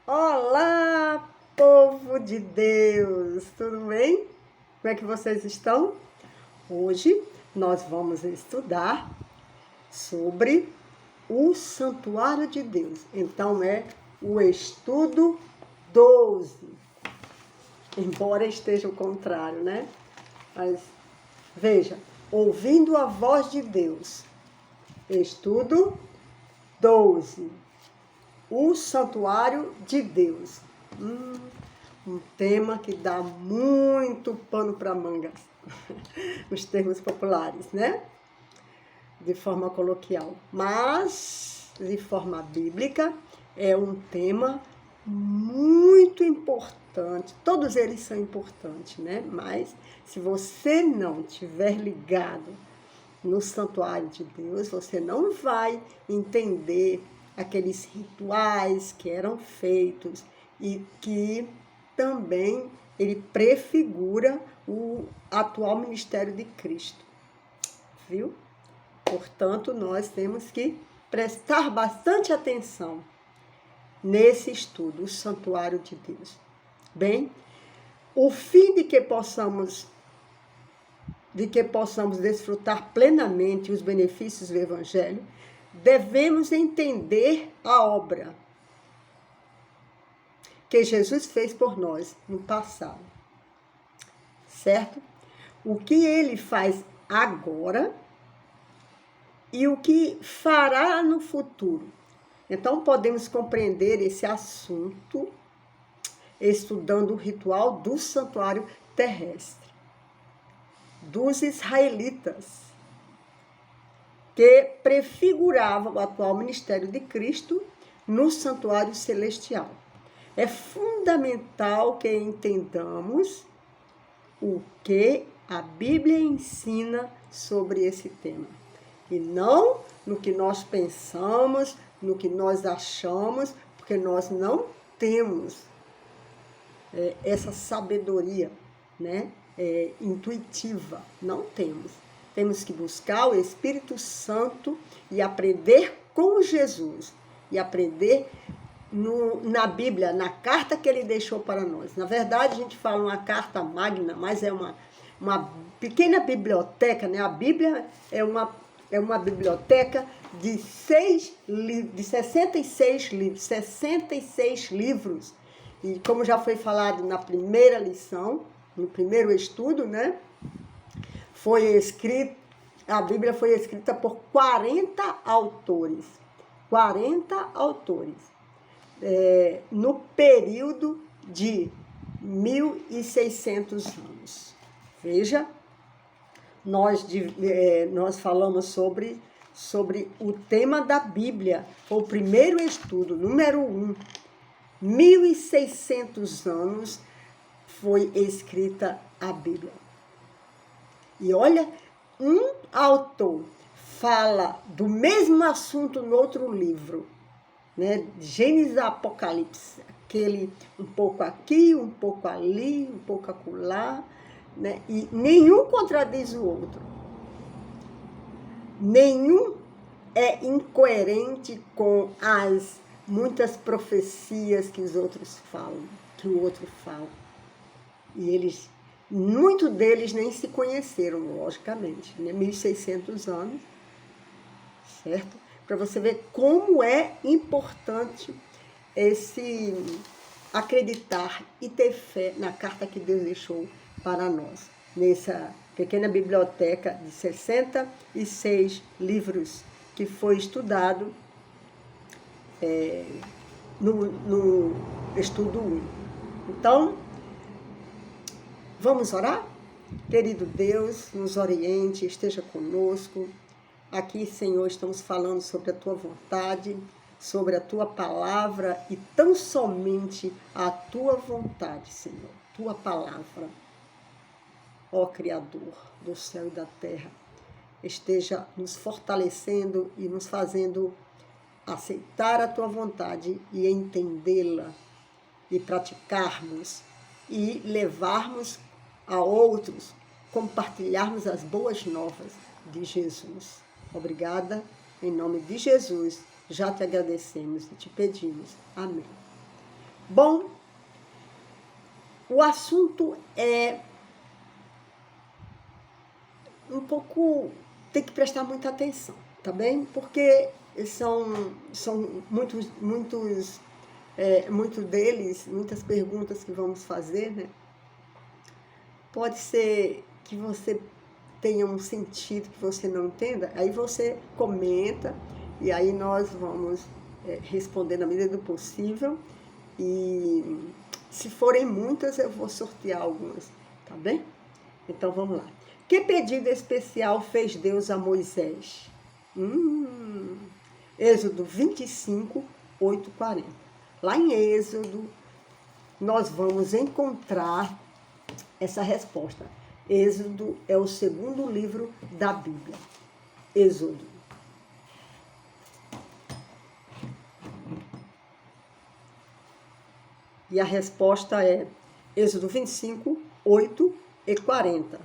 Olá, povo de Deus! Tudo bem? Como é que vocês estão? Hoje nós vamos estudar sobre o Santuário de Deus. Então é o estudo 12. Embora esteja o contrário, né? Mas veja, ouvindo a voz de Deus. Estudo 12. O Santuário de Deus. Um tema que dá muito pano para manga, nos termos populares, né? De forma coloquial. Mas, de forma bíblica, é um tema muito importante. Todos eles são importantes, né? Mas, se você não estiver ligado no Santuário de Deus, você não vai entender aqueles rituais que eram feitos e que também ele prefigura o atual ministério de Cristo, viu? Portanto, nós temos que prestar bastante atenção nesse estudo, o Santuário de Deus. Bem, o fim de que possamos desfrutar plenamente os benefícios do Evangelho, devemos entender a obra que Jesus fez por nós no passado, certo? O que ele faz agora e o que fará no futuro. Então, podemos compreender esse assunto estudando o ritual do santuário terrestre dos israelitas, que prefigurava o atual ministério de Cristo no santuário celestial. É fundamental que entendamos o que a Bíblia ensina sobre esse tema. E não no que nós pensamos, no que nós achamos, porque nós não temos essa sabedoria, né? Intuitiva. Não temos. Temos que buscar o Espírito Santo e aprender com Jesus. E aprender na Bíblia, na carta que ele deixou para nós. Na verdade, a gente fala uma carta magna, mas é uma pequena biblioteca, né? A Bíblia é uma biblioteca de 66 livros. 66 livros. E como já foi falado na primeira lição, no primeiro estudo, né? A Bíblia foi escrita por 40 autores. 40 autores. No período de 1.600 anos. Veja, nós falamos sobre o tema da Bíblia, o primeiro estudo, número 1. 1.600 anos foi escrita a Bíblia. E olha, um autor fala do mesmo assunto no outro livro, né? Gênesis e Apocalipse, aquele um pouco aqui, um pouco ali, um pouco acolá, né? E nenhum contradiz o outro. Nenhum é incoerente com as muitas profecias que os outros falam, que o outro fala. E muitos deles nem se conheceram, logicamente, né? 1.600 anos, certo? Para você ver como é importante esse acreditar e ter fé na carta que Deus deixou para nós, nessa pequena biblioteca de 66 livros que foi estudado no estudo 1. Então, vamos orar? Querido Deus, nos oriente, esteja conosco. Aqui, Senhor, estamos falando sobre a Tua vontade, sobre a Tua palavra e tão somente a Tua vontade, Senhor, Tua palavra. Ó Criador do céu e da terra, esteja nos fortalecendo e nos fazendo aceitar a Tua vontade e entendê-la e praticarmos e levarmos a outros, compartilharmos as boas novas de Jesus. Obrigada, em nome de Jesus, já te agradecemos e te pedimos. Amém. Bom, o assunto é um pouco, tem que prestar muita atenção, tá bem? Porque são muitos deles, muitas perguntas que vamos fazer, né? Pode ser que você tenha um sentido que você não entenda, aí você comenta e aí nós vamos responder na medida do possível. E se forem muitas, eu vou sortear algumas, tá bem? Então vamos lá. Que pedido especial fez Deus a Moisés? Êxodo 25, 8, 40. Lá em Êxodo, nós vamos encontrar essa resposta. Êxodo é o segundo livro da Bíblia. Êxodo. E a resposta é Êxodo 25, 8 e 40.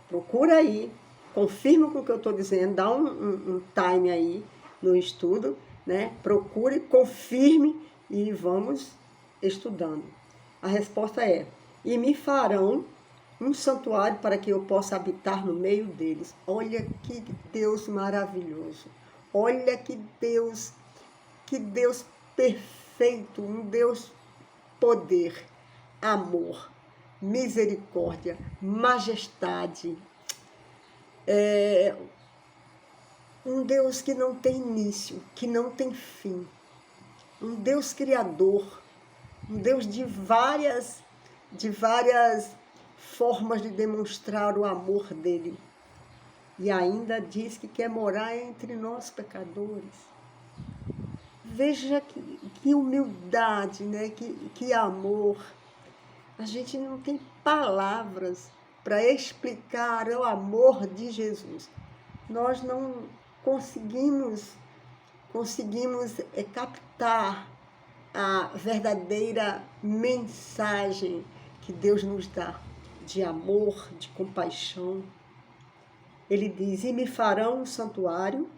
Procura aí, confirma com o que eu estou dizendo, dá um time aí no estudo, né? Procure, confirme e vamos estudando. A resposta é: e me farão um santuário para que eu possa habitar no meio deles. Olha que Deus maravilhoso. Olha que Deus perfeito, um Deus poder, amor, misericórdia, majestade. Um Deus que não tem início, que não tem fim. Um Deus criador, um Deus de várias formas de demonstrar o amor dele. E ainda diz que quer morar entre nós pecadores. Veja que humildade, né? Que amor. A gente não tem palavras para explicar o amor de Jesus. Nós não conseguimos captar a verdadeira mensagem que Deus nos dá de amor, de compaixão. Ele diz: e me farão um santuário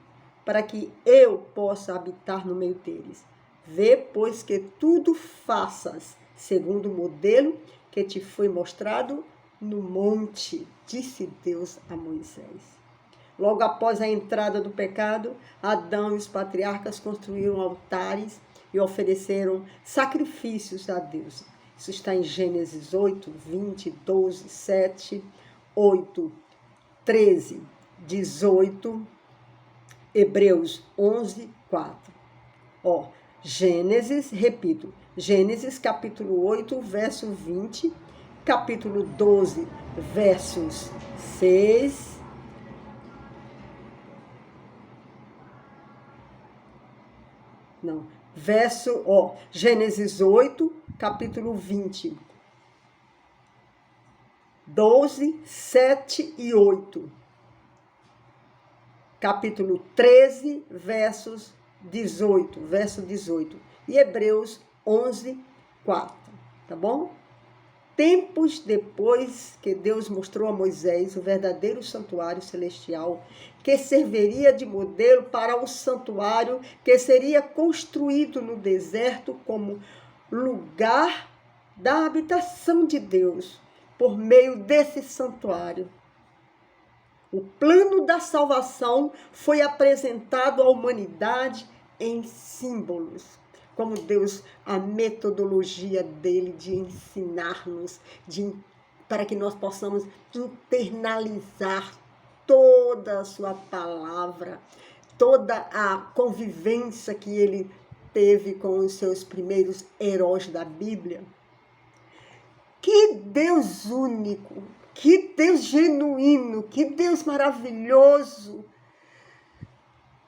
para que eu possa habitar no meio deles. Vê, pois, que tudo faças segundo o modelo que te foi mostrado no monte, disse Deus a Moisés. Logo após a entrada do pecado, Adão e os patriarcas construíram altares e ofereceram sacrifícios a Deus. Isso está em Gênesis 8, 20, 12, 7, 8, 13, 18, Hebreus 11, 4. Gênesis, repito, Gênesis capítulo 8, verso 20, capítulo 12, versos 6, Gênesis 8, capítulo 20, 12, 7 e 8. Capítulo 13, verso 18. E Hebreus 11, 4. Tá bom? Tempos depois que Deus mostrou a Moisés o verdadeiro santuário celestial, que serviria de modelo para o santuário que seria construído no deserto como lugar da habitação de Deus, por meio desse santuário. O plano da salvação foi apresentado à humanidade em símbolos. Como Deus, a metodologia dele de ensinar-nos, para que nós possamos internalizar toda a sua palavra, toda a convivência que ele teve com os seus primeiros heróis da Bíblia. Que Deus único! Que Deus genuíno, que Deus maravilhoso.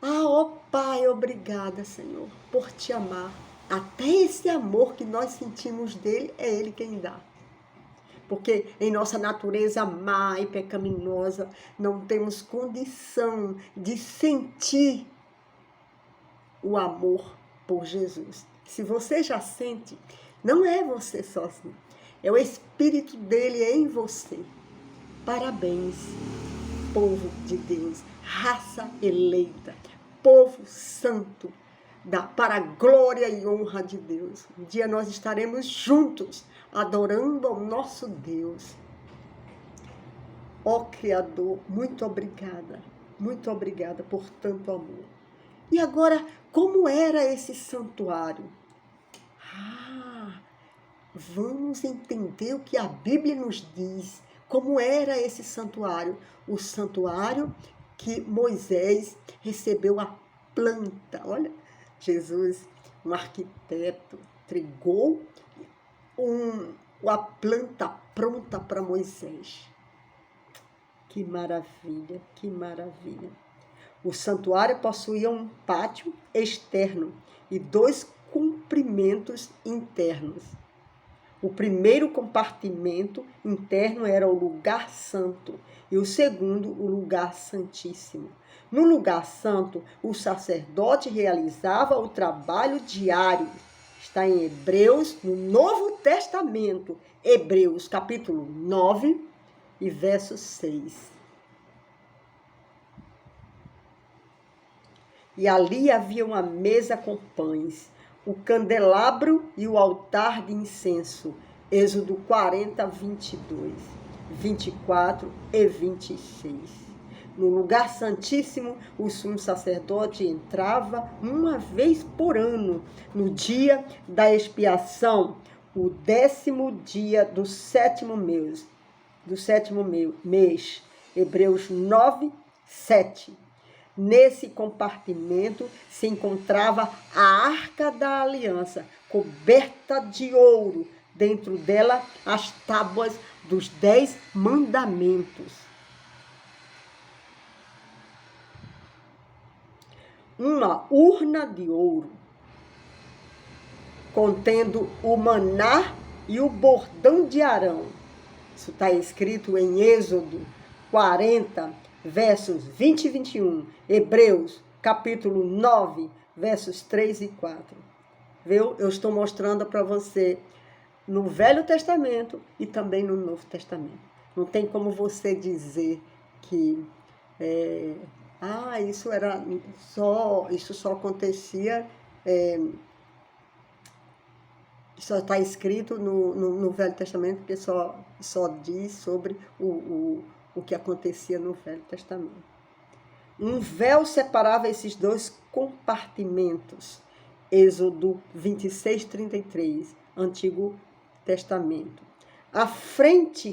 Ó Pai, obrigada, Senhor, por te amar. Até esse amor que nós sentimos dele, é ele quem dá. Porque em nossa natureza má e pecaminosa, não temos condição de sentir o amor por Jesus. Se você já sente, não é você sozinho. É o Espírito dele em você. Parabéns, povo de Deus, raça eleita, povo santo, para a glória e honra de Deus. Um dia nós estaremos juntos, adorando ao nosso Deus. Ó Criador, muito obrigada por tanto amor. E agora, como era esse santuário? Vamos entender o que a Bíblia nos diz. Como era esse santuário? O santuário que Moisés recebeu a planta. Olha, Jesus, um arquiteto, entregou a planta pronta para Moisés. Que maravilha, que maravilha. O santuário possuía um pátio externo e 2 compartimentos internos. O primeiro compartimento interno era o lugar santo e o segundo, o lugar santíssimo. No lugar santo, o sacerdote realizava o trabalho diário. Está em Hebreus, no Novo Testamento, Hebreus capítulo 9 e verso 6. E ali havia uma mesa com pães, o candelabro e o altar de incenso. Êxodo 40, 22, 24 e 26. No lugar santíssimo, o sumo sacerdote entrava uma vez por ano, no dia da expiação, o 10º dia do sétimo mês. Hebreus 9, 7. Nesse compartimento se encontrava a Arca da Aliança, coberta de ouro, dentro dela as tábuas dos 10 mandamentos. Uma urna de ouro, contendo o maná e o bordão de Arão. Isso está escrito em Êxodo 40, versos 20 e 21. Hebreus, capítulo 9, versos 3 e 4. Viu? Eu estou mostrando para você no Velho Testamento e também no Novo Testamento. Não tem como você dizer que isso só acontecia, só está escrito no Velho Testamento, porque só diz sobre o que acontecia no Velho Testamento. Um véu separava esses 2 compartimentos. Êxodo 26, 33, Antigo Testamento. À frente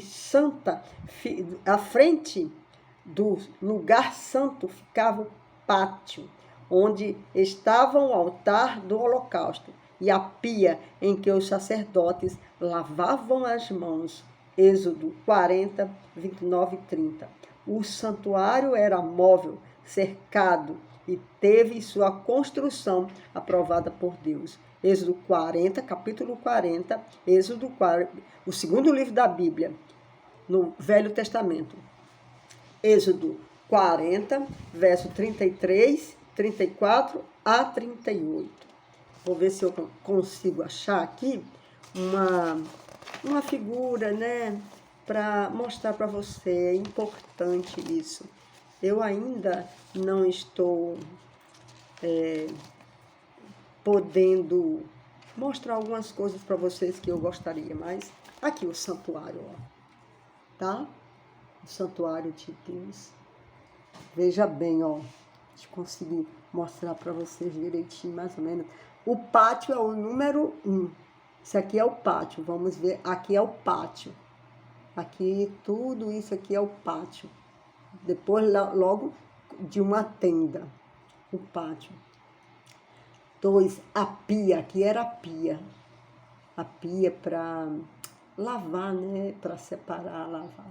do lugar santo ficava o pátio, onde estava o altar do holocausto e a pia em que os sacerdotes lavavam as mãos. Êxodo 40, 29 e 30. O santuário era móvel, cercado e teve sua construção aprovada por Deus. Êxodo 40, capítulo 40, Êxodo 40, o segundo livro da Bíblia, no Velho Testamento. Êxodo 40, verso 33, 34 a 38. Vou ver se eu consigo achar aqui uma figura, né, para mostrar para você. É importante isso. Eu ainda não estou podendo mostrar algumas coisas para vocês que eu gostaria, mas aqui o santuário, ó, tá? O santuário de Deus. Veja bem, ó, deixa eu conseguir mostrar para vocês direitinho, mais ou menos. O pátio é o número 1. Isso aqui é o pátio, vamos ver, aqui é o pátio. Aqui, tudo isso aqui é o pátio. Depois, logo, de uma tenda, o pátio. 2, a pia, aqui era a pia. A pia para lavar, né? Para separar, lavar.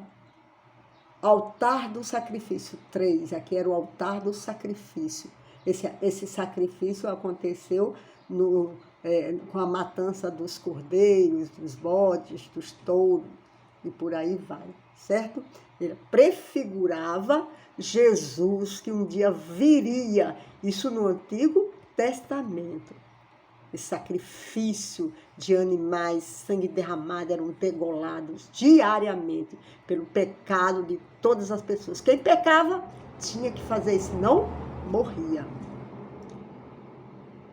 Altar do sacrifício, 3, aqui era o altar do sacrifício. Esse sacrifício aconteceu com a matança dos cordeiros, dos bodes, dos touros, e por aí vai, certo? Ele prefigurava Jesus, que um dia viria, isso no Antigo Testamento. Esse sacrifício de animais, sangue derramado, eram degolados diariamente pelo pecado de todas as pessoas. Quem pecava tinha que fazer isso, não morria.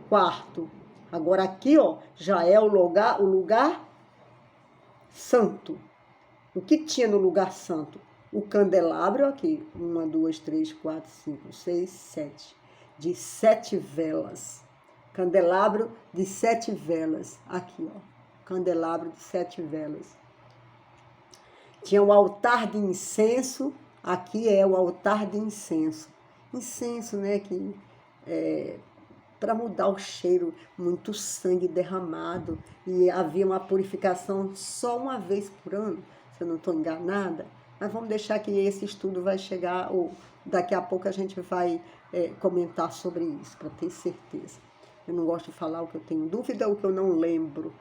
quarto. Agora aqui, ó, já é o lugar santo. O que tinha no lugar santo? O candelabro aqui, 1, 2, 3, 4, 5, 6, 7, de 7 velas. Candelabro de 7 velas, aqui, ó, candelabro de 7 velas. Tinha o altar de incenso, aqui é o altar de incenso. Incenso, né, que para mudar o cheiro, muito sangue derramado, e havia uma purificação só uma vez por ano, se eu não estou enganada, mas vamos deixar que esse estudo vai chegar, ou daqui a pouco a gente vai comentar sobre isso, para ter certeza. Eu não gosto de falar o que eu tenho dúvida ou o que eu não lembro,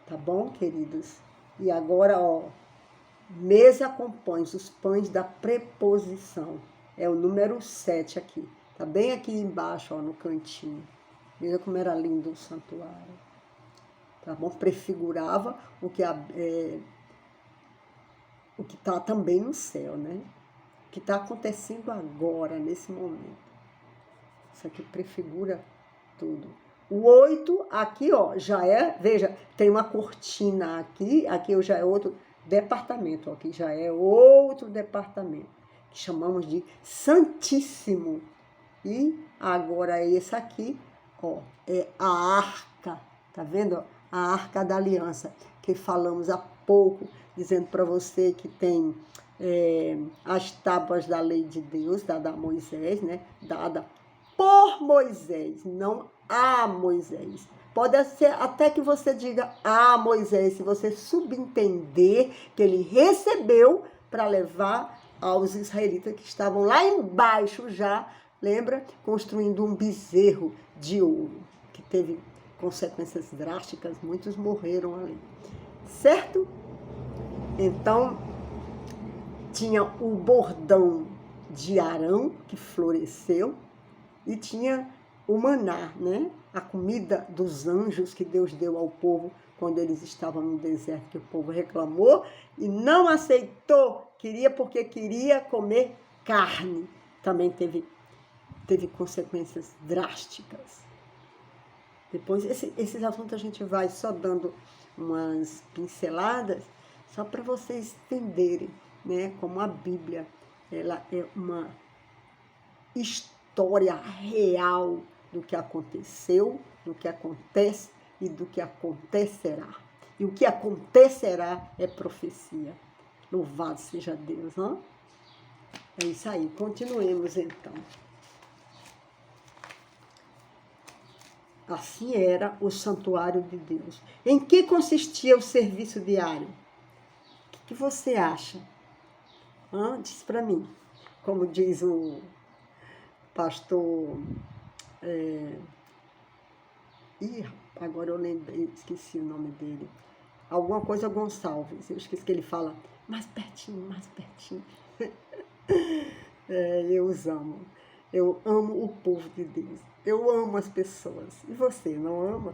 tá bom, queridos? E agora, ó, mesa com pães, os pães da preposição, é o número 7 aqui. Tá bem aqui embaixo, ó, no cantinho. Veja como era lindo o santuário. Tá bom? Prefigurava o que está também no céu, né? O que está acontecendo agora, nesse momento. Isso aqui prefigura tudo. O 8, aqui, ó, já é, veja, tem uma cortina aqui, aqui já é outro departamento, ó, aqui já é outro departamento, que chamamos de Santíssimo. E agora esse aqui, ó, é a arca, tá vendo? A arca da aliança, que falamos há pouco, dizendo para você que tem as tábuas da lei de Deus, dada a Moisés, né? Dada por Moisés, não a Moisés. Pode ser até que você diga a Moisés, se você subentender que ele recebeu para levar aos israelitas que estavam lá embaixo já, lembra? Construindo um bezerro de ouro, que teve consequências drásticas, muitos morreram ali, certo? Então, tinha o bordão de Arão, que floresceu, e tinha o maná, né? A comida dos anjos que Deus deu ao povo quando eles estavam no deserto, que o povo reclamou e não aceitou, queria porque queria comer carne. Também teve consequências drásticas. Depois, esses assuntos a gente vai só dando umas pinceladas, só para vocês entenderem, né, como a Bíblia, ela é uma história real do que aconteceu, do que acontece e do que acontecerá. E o que acontecerá é profecia. Louvado seja Deus, não? É isso aí, continuemos então. Assim era o santuário de Deus. Em que consistia o serviço diário? O que você acha? Diz para mim. Como diz o pastor... agora eu lembrei, esqueci o nome dele. Alguma coisa Gonçalves. Eu esqueci que ele fala mais pertinho, mais pertinho. Eu os amo. Eu amo o povo de Deus. Eu amo as pessoas. E você, não ama?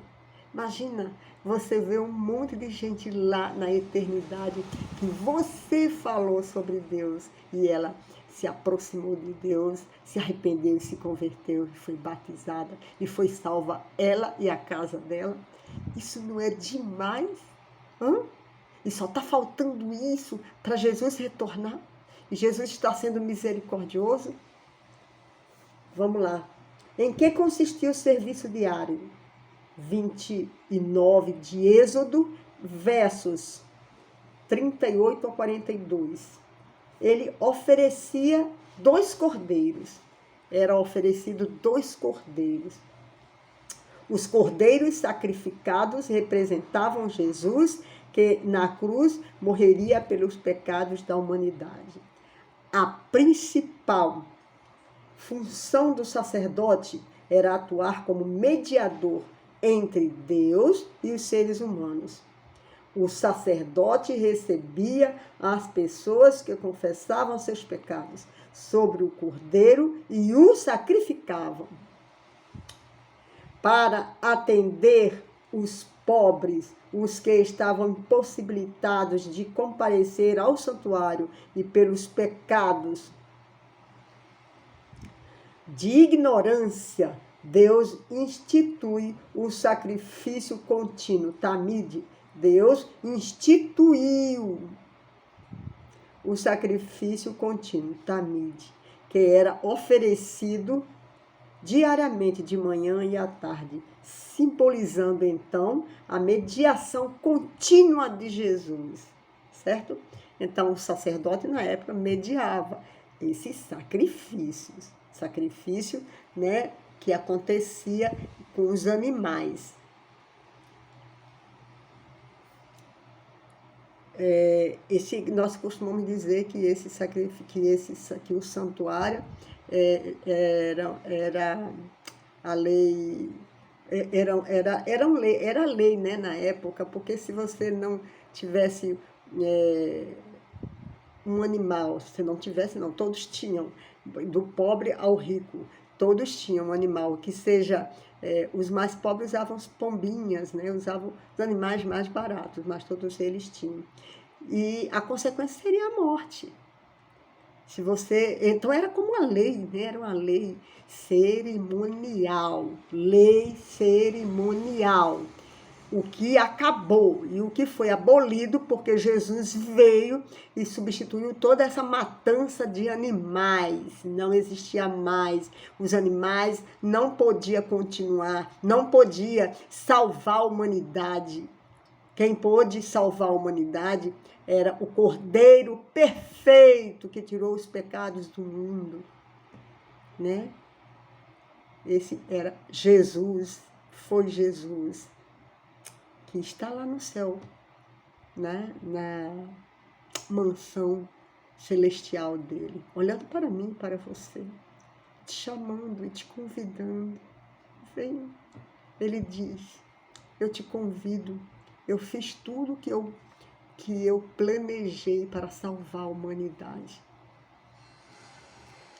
Imagina, você vê um monte de gente lá na eternidade que você falou sobre Deus e ela se aproximou de Deus, se arrependeu e se converteu, e foi batizada e foi salva ela e a casa dela. Isso não é demais? E só está faltando isso para Jesus retornar? E Jesus está sendo misericordioso? Vamos lá. Em que consistia o serviço diário? 29 de Êxodo, versos 38 a 42. Ele oferecia 2 cordeiros. Era oferecido 2 cordeiros. Os cordeiros sacrificados representavam Jesus, que na cruz morreria pelos pecados da humanidade. A principal função do sacerdote era atuar como mediador entre Deus e os seres humanos. O sacerdote recebia as pessoas que confessavam seus pecados sobre o cordeiro e o sacrificavam. Para atender os pobres, os que estavam impossibilitados de comparecer ao santuário e pelos pecados de ignorância Deus institui o sacrifício contínuo. Tamid, Deus instituiu o sacrifício contínuo, Tamid, que era oferecido diariamente, de manhã e à tarde, simbolizando então a mediação contínua de Jesus, certo? Então o sacerdote na época mediava esses sacrifício, né, que acontecia com os animais. Nós costumamos dizer que esse sacrifício, que o santuário era a lei, era lei, né, na época, porque se você não tivesse um animal, se não tivesse, não, todos tinham, do pobre ao rico, todos tinham um animal, que seja, os mais pobres usavam as pombinhas, né, usavam os animais mais baratos, mas todos eles tinham. E a consequência seria a morte. Se você, então era como uma lei, né? Era uma lei cerimonial, o que acabou e o que foi abolido, porque Jesus veio e substituiu toda essa matança de animais. Não existia mais. Os animais não podiam continuar, não podia salvar a humanidade. Quem pôde salvar a humanidade era o Cordeiro perfeito que tirou os pecados do mundo, né? Esse era Jesus, foi Jesus, que está lá no céu, né? Na mansão celestial dele, olhando para mim, para você, te chamando e te convidando. Venha. Ele diz, eu te convido, eu fiz tudo que eu planejei para salvar a humanidade.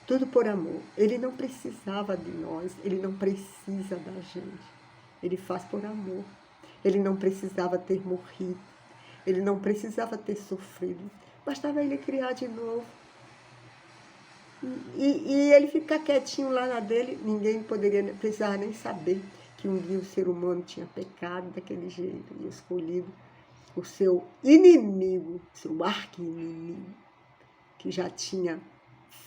Tudo por amor. Ele não precisava de nós, ele não precisa da gente. Ele faz por amor. Ele não precisava ter morrido, ele não precisava ter sofrido. Bastava ele criar de novo. E ele ficar quietinho lá na dele, ninguém precisava nem saber que um dia o ser humano tinha pecado daquele jeito e escolhido o seu inimigo, seu arqui-inimigo, que já tinha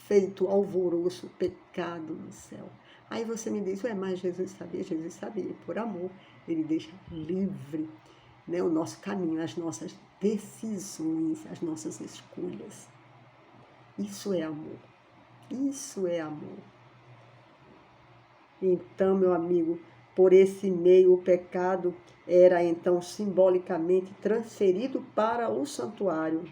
feito alvoroço, pecado no céu. Aí você me diz, mas Jesus sabia, por amor, ele deixa livre, né, o nosso caminho, as nossas decisões, as nossas escolhas. Isso é amor. Isso é amor. Então, meu amigo, por esse meio o pecado era então simbolicamente transferido para o santuário.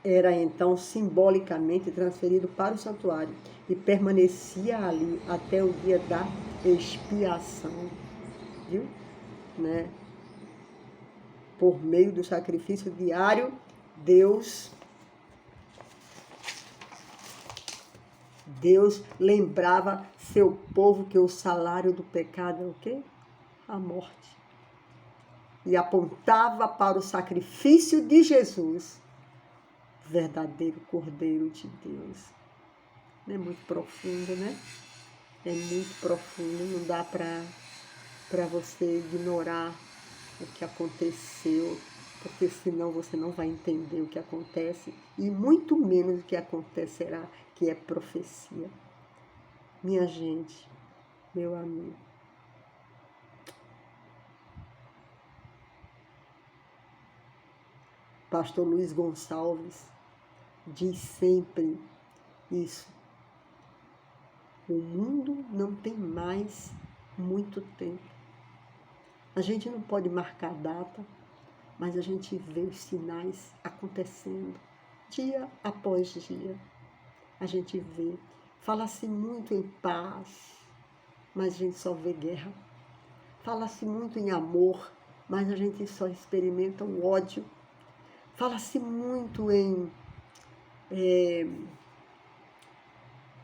Era então simbolicamente transferido para o santuário e permanecia ali até o dia da expiação, viu? Né? Por meio do sacrifício diário, Deus lembrava seu povo que o salário do pecado é o quê? A morte. E apontava para o sacrifício de Jesus, verdadeiro Cordeiro de Deus. É muito profundo, né? É muito profundo, não dá para você ignorar o que aconteceu, porque senão você não vai entender o que acontece e muito menos o que acontecerá, que é profecia. Minha gente, meu amigo, Pastor Luiz Gonçalves diz sempre isso. O mundo não tem mais muito tempo. A gente não pode marcar data, mas a gente vê os sinais acontecendo dia após dia. A gente vê. Fala-se muito em paz, mas a gente só vê guerra. Fala-se muito em amor, mas a gente só experimenta o ódio. Fala-se muito em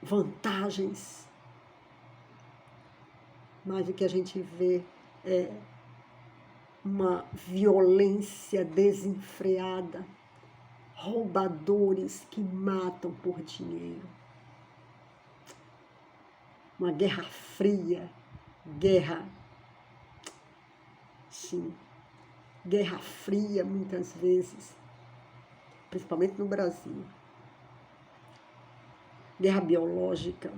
vantagens, mas o que a gente vê é uma violência desenfreada, roubadores que matam por dinheiro. Uma guerra fria, guerra, sim, guerra fria muitas vezes, principalmente no Brasil. Guerra biológica.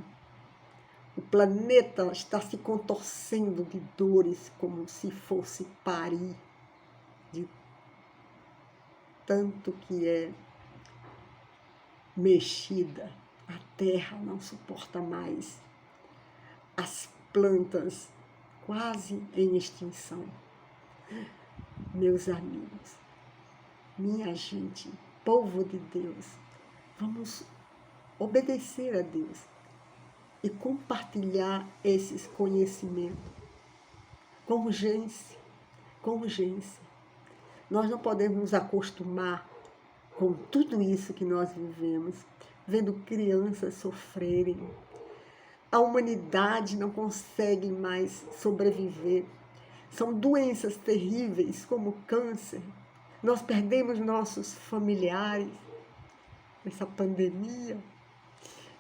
O planeta está se contorcendo de dores como se fosse parir, de tanto que é mexida. A terra não suporta mais. As plantas quase em extinção. Meus amigos, minha gente, povo de Deus, vamos obedecer a Deus e compartilhar esses conhecimentos com urgência, com urgência. Nós não podemos nos acostumar com tudo isso que nós vivemos, vendo crianças sofrerem. A humanidade não consegue mais sobreviver. São doenças terríveis como câncer. Nós perdemos nossos familiares nessa pandemia.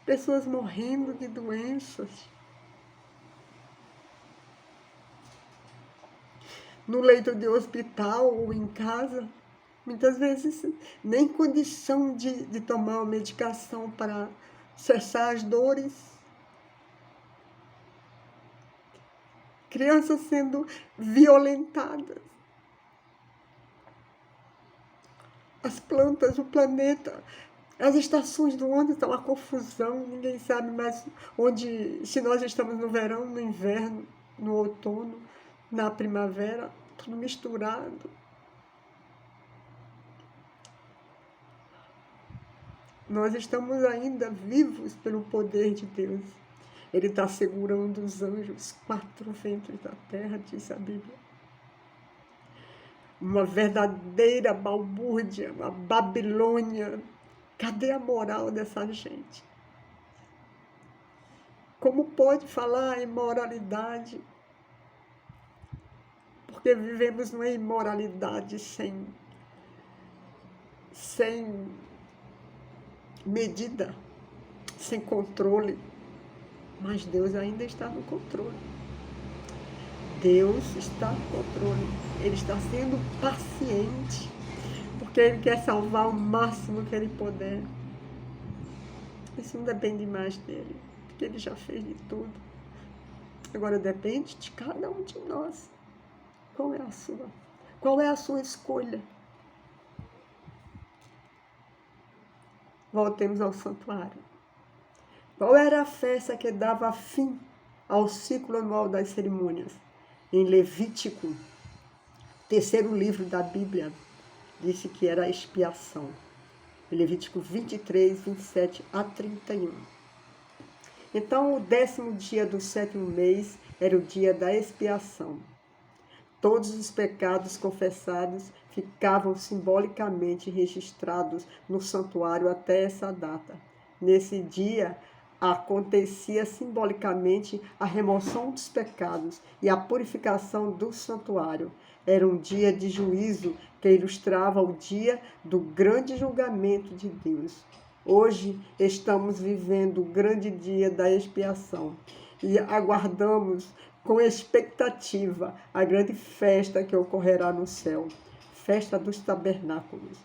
Pessoas morrendo de doenças. No leito de hospital ou em casa, muitas vezes nem condição de tomar uma medicação para cessar as dores. Crianças sendo violentadas. As plantas, o planeta, as estações do ano estão uma confusão, ninguém sabe mais onde, se nós estamos no verão, no inverno, no outono, na primavera, tudo misturado. Nós estamos ainda vivos pelo poder de Deus. Ele está segurando os anjos, 4 ventos da terra, diz a Bíblia. Uma verdadeira balbúrdia, uma Babilônia. Cadê a moral dessa gente? Como pode falar em moralidade? Porque vivemos numa imoralidade sem medida, sem controle. Mas Deus ainda está no controle. Deus está no controle. Ele está sendo paciente, porque Ele quer salvar o máximo que Ele puder. Isso não depende mais dEle, porque Ele já fez de tudo. Agora depende de cada um de nós. Qual é a sua? Qual é a sua escolha? Voltemos ao santuário. Qual era a festa que dava fim ao ciclo anual das cerimônias? Em Levítico, terceiro livro da Bíblia, disse que era a expiação. Em Levítico 23, 27 a 31. Então, o 10º dia do 7º mês era o dia da expiação. Todos os pecados confessados ficavam simbolicamente registrados no santuário até essa data. Nesse dia, acontecia simbolicamente a remoção dos pecados e a purificação do santuário. Era um dia de juízo que ilustrava o dia do grande julgamento de Deus. Hoje estamos vivendo o grande dia da expiação e aguardamos com expectativa a grande festa que ocorrerá no céu, festa dos tabernáculos.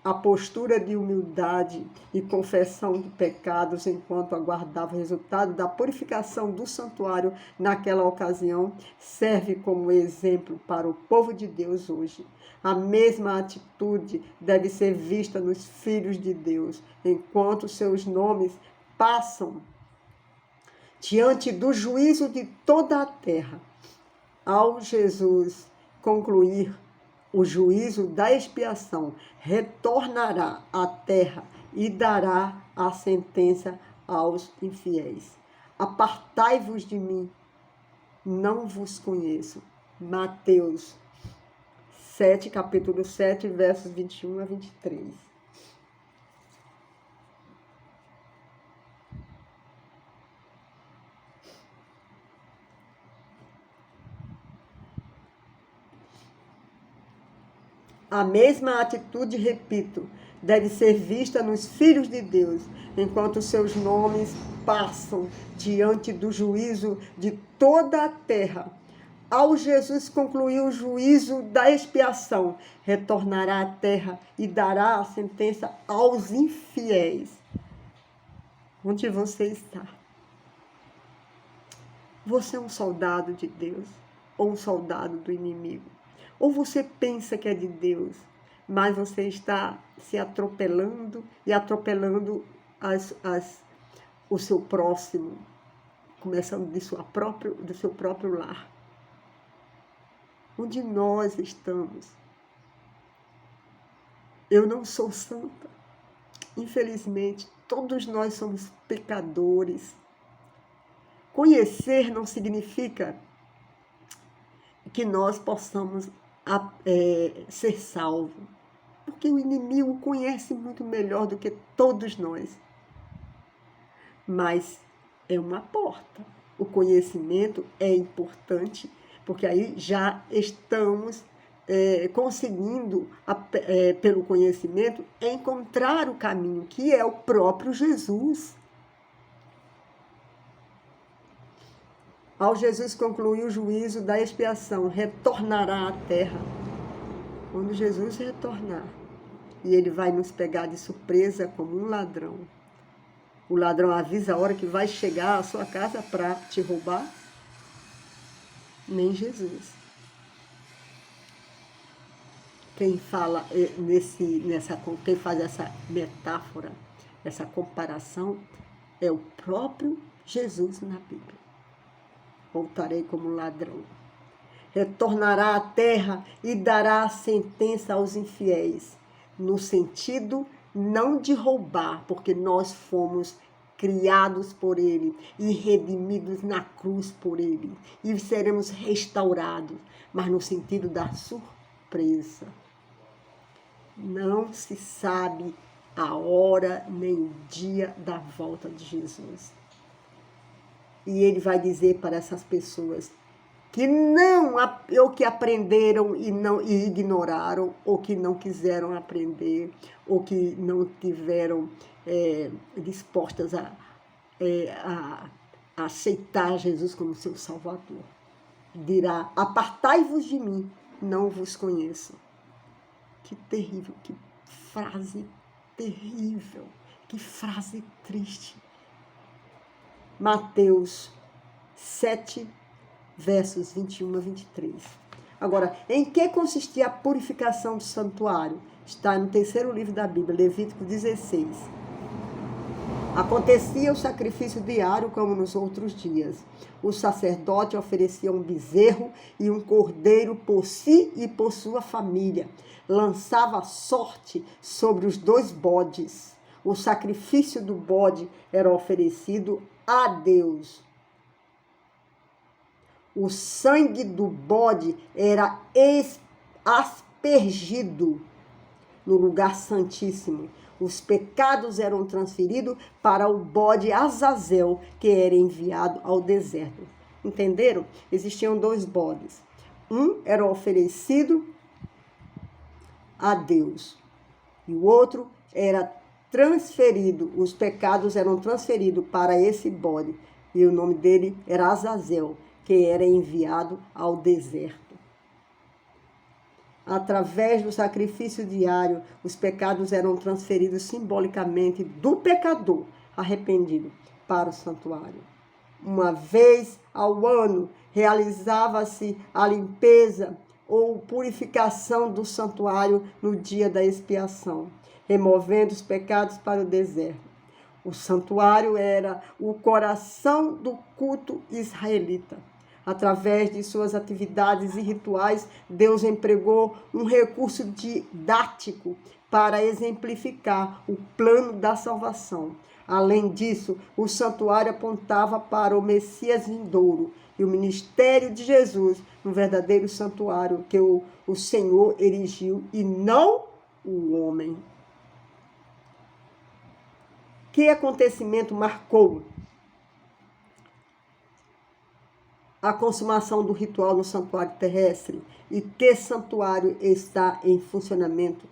A postura de humildade e confissão de pecados enquanto aguardava o resultado da purificação do santuário naquela ocasião serve como exemplo para o povo de Deus hoje. A mesma atitude deve ser vista nos filhos de Deus, enquanto seus nomes passam diante do juízo de toda a terra. Ao Jesus concluir o juízo da expiação, retornará à terra e dará a sentença aos infiéis. Apartai-vos de mim, não vos conheço. Mateus 7, capítulo 7, versos 21 a 23. A mesma atitude, repito, deve ser vista nos filhos de Deus, enquanto seus nomes passam diante do juízo de toda a terra. Ao Jesus concluir o juízo da expiação, retornará à terra e dará a sentença aos infiéis. Onde você está? Você é um soldado de Deus ou um soldado do inimigo? Ou você pensa que é de Deus, mas você está se atropelando e atropelando o seu próximo, começando do seu próprio lar? Onde nós estamos? Eu não sou santa. Infelizmente, todos nós somos pecadores. Conhecer não significa que nós possamos ser salvos, porque o inimigo conhece muito melhor do que todos nós. Mas é uma porta. O conhecimento é importante, porque aí já estamos conseguindo, pelo conhecimento, encontrar o caminho, que é o próprio Jesus. Ao Jesus concluir o juízo da expiação, retornará à terra. Quando Jesus retornar, e ele vai nos pegar de surpresa como um ladrão. O ladrão avisa a hora que vai chegar à sua casa para te roubar? Nem Jesus. Quem fala quem faz essa metáfora, essa comparação, é o próprio Jesus na Bíblia. Voltarei como ladrão. Retornará à terra e dará a sentença aos infiéis, no sentido não de roubar, porque nós fomos criados por ele e redimidos na cruz por ele, e seremos restaurados, mas no sentido da surpresa. Não se sabe a hora nem o dia da volta de Jesus. E ele vai dizer para essas pessoas que ou que aprenderam e ignoraram, ou que não quiseram aprender, ou que não tiveram dispostas a aceitar Jesus como seu Salvador. Dirá: apartai-vos de mim, não vos conheço. Que terrível, que frase terrível, que frase triste. Mateus 7, versos 21 a 23. Agora, em que consistia a purificação do santuário? Está no terceiro livro da Bíblia, Levítico 16. Acontecia o sacrifício diário como nos outros dias. O sacerdote oferecia um bezerro e um cordeiro por si e por sua família. Lançava sorte sobre os 2 bodes. O sacrifício do bode era oferecido a Deus. O sangue do bode era aspergido no lugar santíssimo. Os pecados eram transferidos para o bode Azazel, que era enviado ao deserto. Entenderam? Existiam 2 bodes. Um era oferecido a Deus e o outro era transferido. Os pecados eram transferidos para esse bode e o nome dele era Azazel, que era enviado ao deserto. Através do sacrifício diário, os pecados eram transferidos simbolicamente do pecador arrependido para o santuário. Uma vez ao ano, realizava-se a limpeza ou purificação do santuário no dia da expiação, removendo os pecados para o deserto. O santuário era o coração do culto israelita. Através de suas atividades e rituais, Deus empregou um recurso didático para exemplificar o plano da salvação. Além disso, o santuário apontava para o Messias vindouro e o ministério de Jesus no verdadeiro santuário que o Senhor erigiu e não o homem. Que acontecimento marcou a consumação do ritual no santuário terrestre? E que santuário está em funcionamento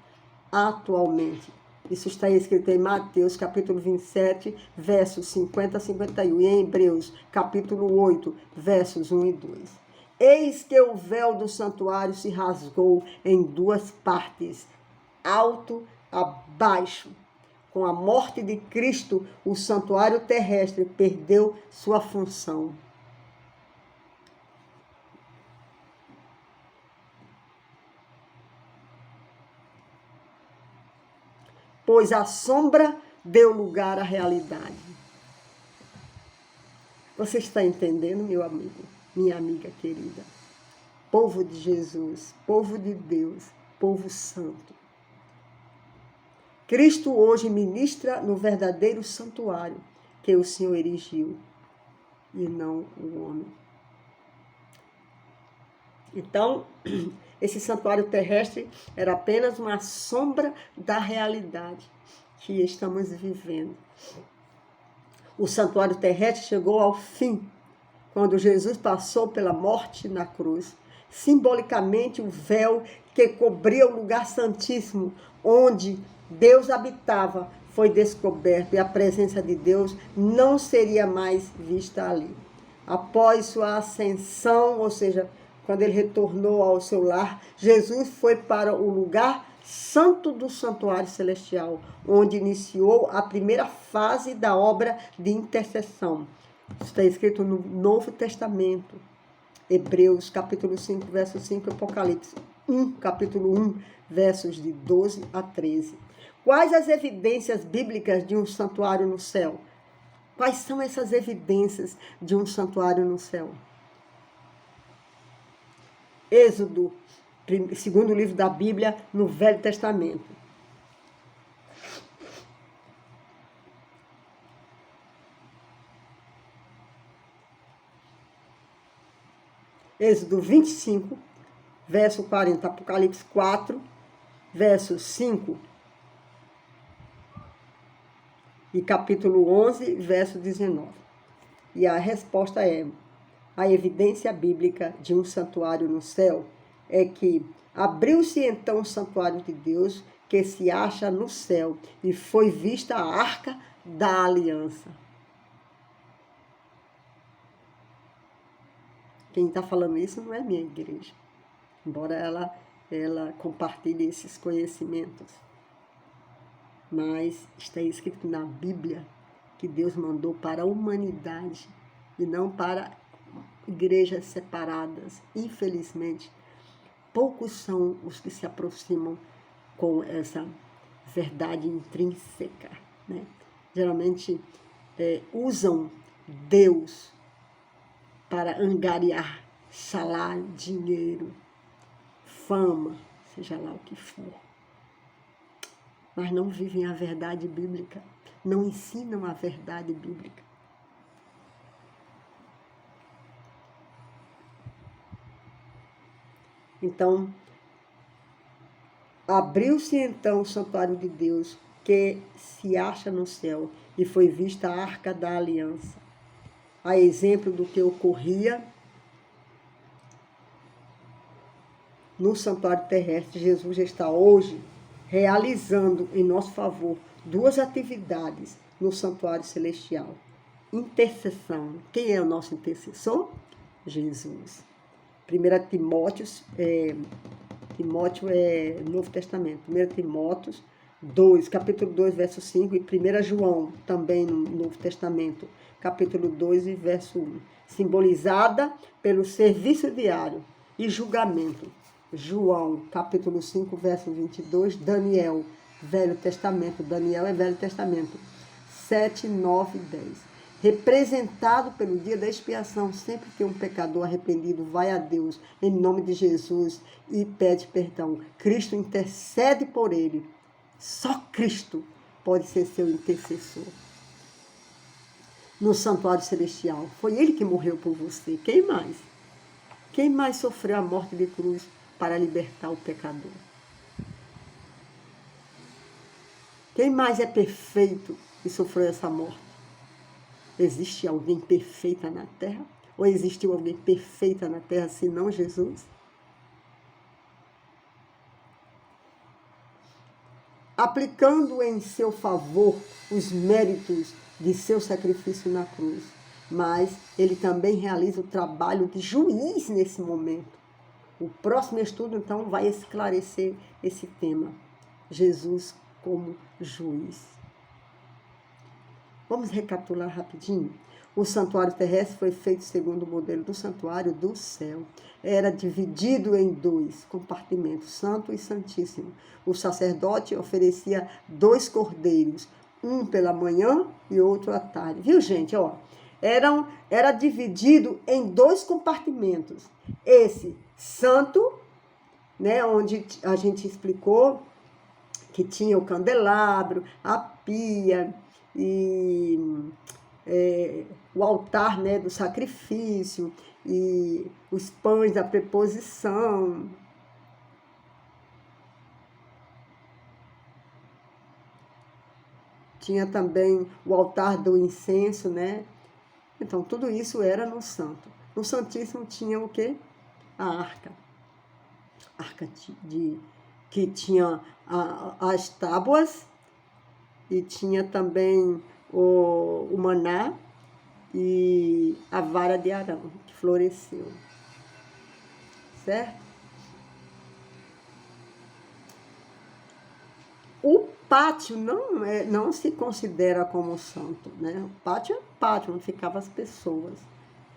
atualmente? Isso está escrito em Mateus, capítulo 27, versos 50 a 51. E em Hebreus, capítulo 8, versos 1 e 2. Eis que o véu do santuário se rasgou em duas partes, alto a baixo. Com a morte de Cristo, o santuário terrestre perdeu sua função. Pois a sombra deu lugar à realidade. Você está entendendo, meu amigo, minha amiga querida? Povo de Jesus, povo de Deus, povo santo. Cristo hoje ministra no verdadeiro santuário que o Senhor erigiu, e não o homem. Então, esse santuário terrestre era apenas uma sombra da realidade que estamos vivendo. O santuário terrestre chegou ao fim, quando Jesus passou pela morte na cruz. Simbolicamente, o véu que cobria o lugar santíssimo, onde Deus habitava, foi descoberto e a presença de Deus não seria mais vista ali. Após sua ascensão, ou seja, quando ele retornou ao seu lar, Jesus foi para o lugar santo do santuário celestial, onde iniciou a primeira fase da obra de intercessão. Está escrito no Novo Testamento, Hebreus, capítulo 5, verso 5, Apocalipse 1, capítulo 1, versos de 12 a 13. Quais as evidências bíblicas de um santuário no céu? Quais são essas evidências de um santuário no céu? Êxodo, segundo livro da Bíblia, no Velho Testamento. Êxodo 25, verso 40, Apocalipse 4, verso 5 e capítulo 11, verso 19. E a resposta é: a evidência bíblica de um santuário no céu é que abriu-se então o santuário de Deus que se acha no céu e foi vista a arca da aliança. Quem está falando isso não é minha igreja, embora ela compartilhe esses conhecimentos. Mas está escrito na Bíblia que Deus mandou para a humanidade e não para igrejas separadas. Infelizmente, poucos são os que se aproximam com essa verdade intrínseca, né? Geralmente usam Deus para angariar salário, dinheiro, fama, seja lá o que for. Mas não vivem a verdade bíblica, não ensinam a verdade bíblica. Então, abriu-se então o santuário de Deus que se acha no céu e foi vista a arca da aliança. A exemplo do que ocorria no santuário terrestre, Jesus está hoje realizando em nosso favor duas atividades no santuário celestial. Intercessão. Quem é o nosso intercessor? Jesus. 1 Timóteo é Novo Testamento. 1 Timóteo 2, capítulo 2, verso 5, e 1 João, também no Novo Testamento, capítulo 2 e verso 1. Simbolizada pelo serviço diário e julgamento. João, capítulo 5, verso 22, Daniel, Velho Testamento. Daniel é Velho Testamento. 7, 9 e 10. Representado pelo dia da expiação, sempre que um pecador arrependido vai a Deus em nome de Jesus e pede perdão, Cristo intercede por ele. Só Cristo pode ser seu intercessor. No santuário celestial, foi ele que morreu por você. Quem mais? Quem mais sofreu a morte de cruz para libertar o pecador? Quem mais é perfeito e sofreu essa morte? Existe alguém perfeita na terra? Ou existiu alguém perfeita na terra senão Jesus? aplicando em seu favor os méritos de seu sacrifício na cruz. Mas ele também realiza o trabalho de juiz nesse momento. O próximo estudo, então, vai esclarecer esse tema. Jesus como juiz. Vamos recapitular rapidinho? O santuário terrestre foi feito segundo o modelo do santuário do céu. Era dividido em 2 compartimentos, santo e santíssimo. O sacerdote oferecia 2 cordeiros, um pela manhã e outro à tarde. Viu, gente? Ó, era dividido em 2 compartimentos. Esse santo, né, onde a gente explicou que tinha o candelabro, a pia e o altar, né, do sacrifício e os pães da preposição. Tinha também o altar do incenso, né? Então, tudo isso era no santo. No santíssimo tinha o quê? A arca. Arca que tinha as tábuas e tinha também o maná e a vara de Arão, que floresceu. Certo? O pátio não se considera como santo, né? O pátio é pátio, onde ficavam as pessoas.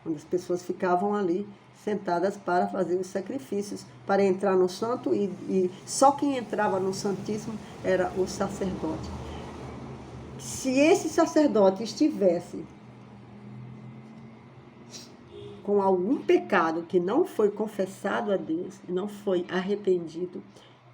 Onde as pessoas ficavam ali sentadas para fazer os sacrifícios, para entrar no santo e só quem entrava no santíssimo era o sacerdote. Se esse sacerdote estivesse com algum pecado que não foi confessado a Deus, não foi arrependido,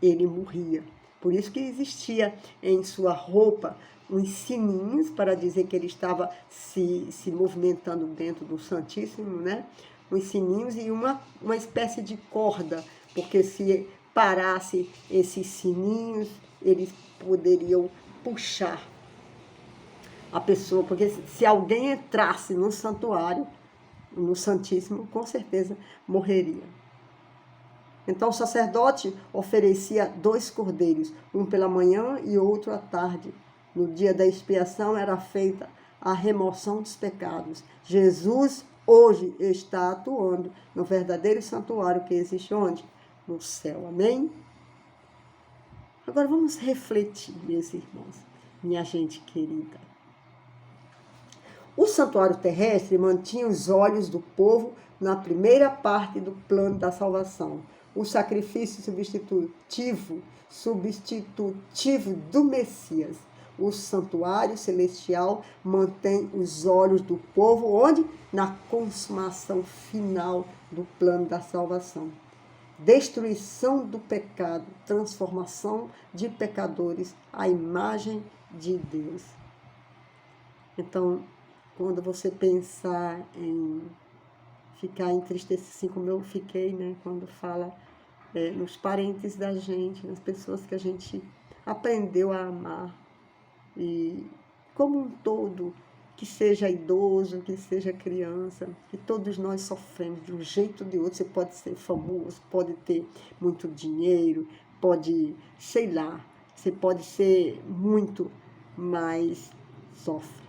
ele morria. Por isso que existia em sua roupa uns sininhos para dizer que ele estava se movimentando dentro do Santíssimo, né? Uns sininhos e uma espécie de corda, porque se parasse esses sininhos, eles poderiam puxar a pessoa, porque se alguém entrasse no santuário, no Santíssimo, com certeza morreria. Então o sacerdote oferecia 2 cordeiros, um pela manhã e outro à tarde. No dia da expiação era feita a remoção dos pecados. Jesus hoje está atuando no verdadeiro santuário que existe onde? No céu. Amém? Agora vamos refletir, meus irmãos, minha gente querida. O santuário terrestre mantinha os olhos do povo na primeira parte do plano da salvação. O sacrifício substitutivo do Messias. O santuário celestial mantém os olhos do povo onde? Na consumação final do plano da salvação. Destruição do pecado, transformação de pecadores à imagem de Deus. Então, quando você pensar em ficar entristecido, assim como eu fiquei, né? Quando fala nos parentes da gente, nas pessoas que a gente aprendeu a amar. E como um todo, que seja idoso, que seja criança, que todos nós sofremos de um jeito ou de outro. Você pode ser famoso, pode ter muito dinheiro, pode, sei lá, você pode ser muito, mas sofre.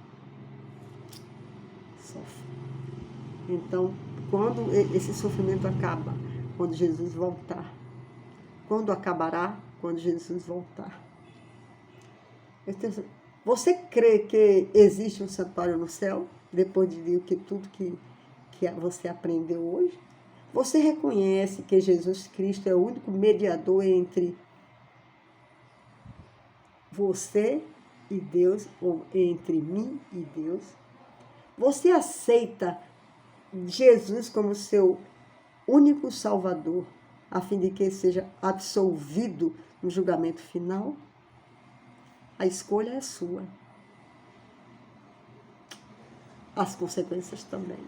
Então, quando esse sofrimento acaba? Quando Jesus voltar. Quando acabará? Quando Jesus voltar. Você crê que existe um santuário no céu? Depois de tudo que você aprendeu hoje? Você reconhece que Jesus Cristo é o único mediador entre você e Deus, ou entre mim e Deus? Você aceita Jesus como seu único Salvador, a fim de que seja absolvido no julgamento final? A escolha é sua. As consequências também.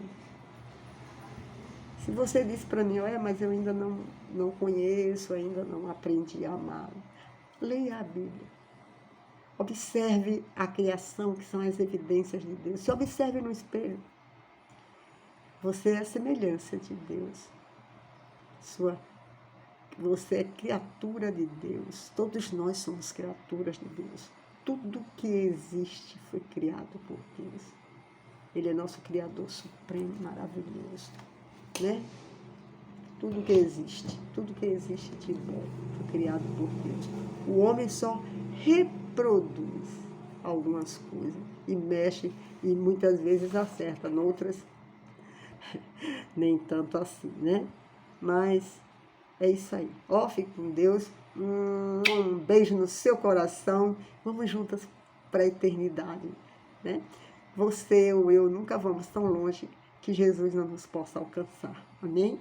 Se você disse para mim, olha, mas eu ainda não conheço, ainda não aprendi a amar, leia a Bíblia. Observe a criação, que são as evidências de Deus. Se observe no espelho. Você é a semelhança de Deus. Você é criatura de Deus. Todos nós somos criaturas de Deus. Tudo que existe foi criado por Deus. Ele é nosso Criador supremo, maravilhoso, né? Tudo que existe de bom foi criado por Deus. O homem só reproduz algumas coisas e mexe e muitas vezes acerta, noutras nem tanto assim, né? Mas é isso aí. Ó, fique com Deus. Um beijo no seu coração. Vamos juntas para a eternidade, né? Você ou eu nunca vamos tão longe que Jesus não nos possa alcançar. Amém?